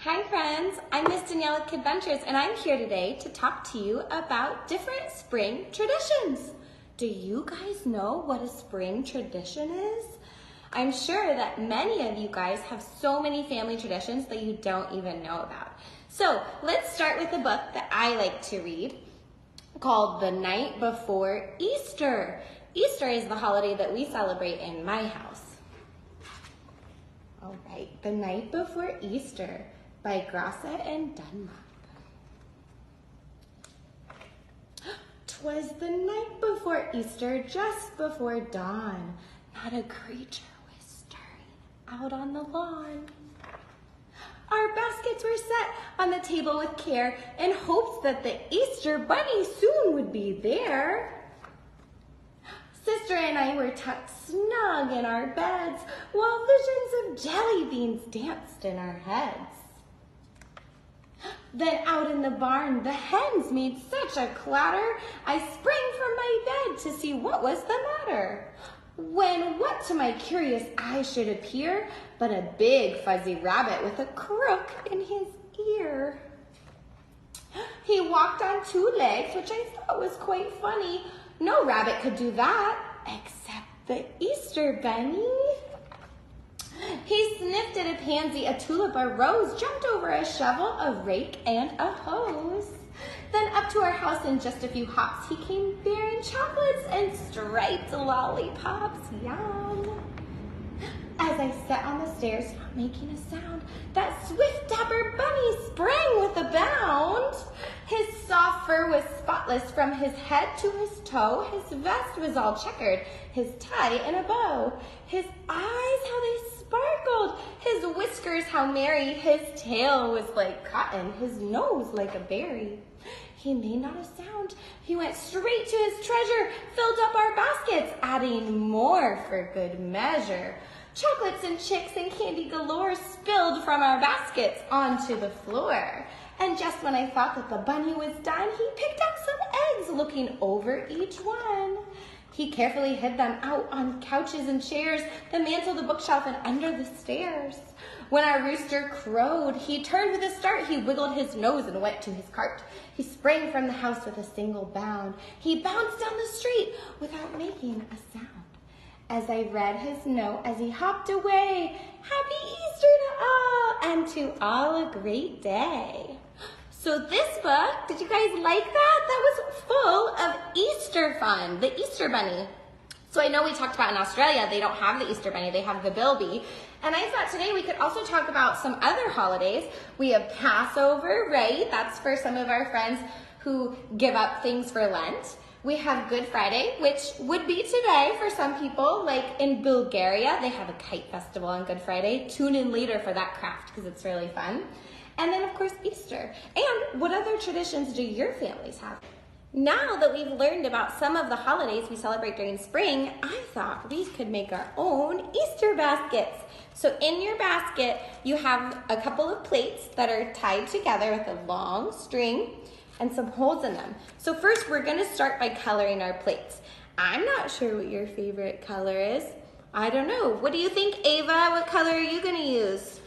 Hi friends, I'm Miss Danielle with Kid Ventures and I'm here today to talk to you about different spring traditions. Do you guys know what a spring tradition is? I'm sure that many of you guys have so many family traditions that you don't even know about. So let's start with a book that I like to read called The Night Before Easter. Easter is the holiday that we celebrate in my house. All right, The Night Before Easter by Grasse and Dunlap. 'Twas the night before Easter, just before dawn. Not a creature was stirring out on the lawn. Our baskets were set on the table with care in hopes that the Easter bunny soon would be there. Sister and I were tucked snug in our beds while visions of jelly beans danced in our heads. Then out in the barn, the hens made such a clatter, I sprang from my bed to see what was the matter. When what to my curious eye should appear but a big fuzzy rabbit with a crook in his ear. He walked on two legs, which I thought was quite funny. No rabbit could do that, except the Easter bunny. He sniffed at a pansy, a tulip, a rose, jumped over a shovel, a rake, and a hose. Then up to our house in just a few hops, he came bearing chocolates and striped lollipops. Yum! As I sat on the stairs, not making a sound, that swift, dapper bunny sprang with a bound. His soft fur was spotless from his head to his toe. His vest was all checkered, his tie in a bow. His eyes, how they sparkled. His whiskers, how merry. His tail was like cotton, his nose like a berry. He made not a sound. He went straight to his treasure, filled up our baskets, adding more for good measure. Chocolates and chicks and candy galore spilled from our baskets onto the floor. And just when I thought that the bunny was done, he picked up some eggs, looking over each one. He carefully hid them out on couches and chairs, the mantel, the bookshelf, and under the stairs. When our rooster crowed, he turned with a start. He wiggled his nose and went to his cart. He sprang from the house with a single bound. He bounced down the street without making a sound. As I read his note as he hopped away, Happy Easter to all, and to all a great day. So this book, did you guys like that? That was full of Easter fun, the Easter bunny. So I know we talked about in Australia, they don't have the Easter bunny, they have the bilby. And I thought today we could also talk about some other holidays. We have Passover, right? That's for some of our friends who give up things for Lent. We have Good Friday, which would be today for some people. Like in Bulgaria, they have a kite festival on Good Friday. Tune in later for that craft because it's really fun. And then of course Easter. And what other traditions do your families have? Now that we've learned about some of the holidays we celebrate during spring, I thought we could make our own Easter baskets. So in your basket, you have a couple of plates that are tied together with a long string and some holes in them. So first we're gonna start by coloring our plates. I'm not sure what your favorite color is. I don't know. What do you think, Ava? What color are you gonna use?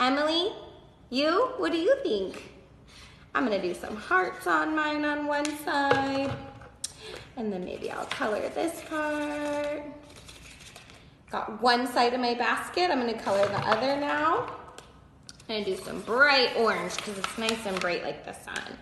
Emily, you? What do you think? I'm gonna do some hearts on mine on one side. And then maybe I'll color this part. Got one side of my basket. I'm gonna color the other now. I'm gonna do some bright orange because it's nice and bright like the sun.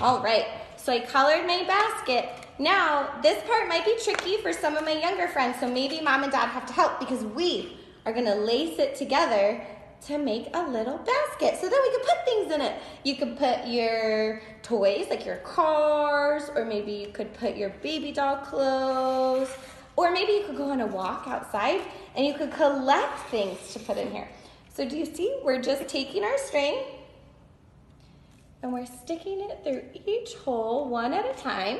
All right, so I colored my basket. Now, this part might be tricky for some of my younger friends, so maybe mom and dad have to help because we are gonna lace it together to make a little basket so that we can put things in it. You could put your toys, like your cars, or maybe you could put your baby doll clothes, or maybe you could go on a walk outside and you could collect things to put in here. So do you see, we're just taking our string and we're sticking it through each hole one at a time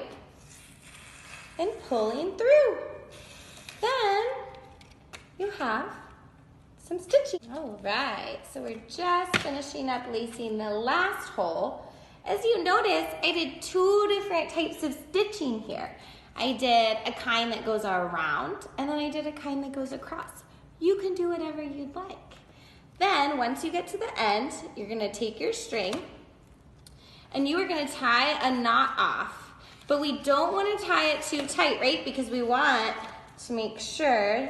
and pulling through. Then you have some stitching. All right, so we're just finishing up lacing the last hole. As you notice, I did two different types of stitching here. I did a kind that goes around, and then I did a kind that goes across. You can do whatever you'd like. Then once you get to the end, you're gonna take your string and you are gonna tie a knot off. But we don't wanna tie it too tight, right? Because we want to make sure,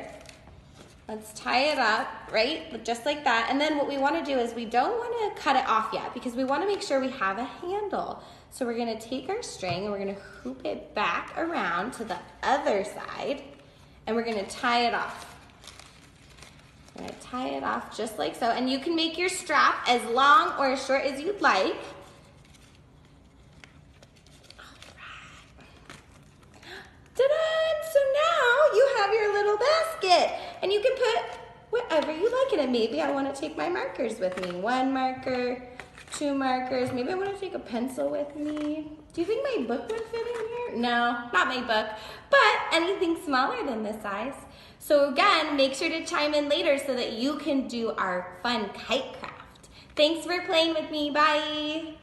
let's tie it up, right? Just like that. And then what we wanna do is we don't wanna cut it off yet because we wanna make sure we have a handle. So we're gonna take our string and we're gonna hoop it back around to the other side and we're gonna tie it off. We're gonna tie it off just like so. And you can make your strap as long or as short as you'd like. Ta-da! So now you have your little basket and you can put whatever you like in it. Maybe I wanna take my markers with me. 1 marker, 2 markers. Maybe I wanna take a pencil with me. Do you think my book would fit in here? No, not my book, but anything smaller than this size. So again, make sure to chime in later so that you can do our fun kite craft. Thanks for playing with me, bye.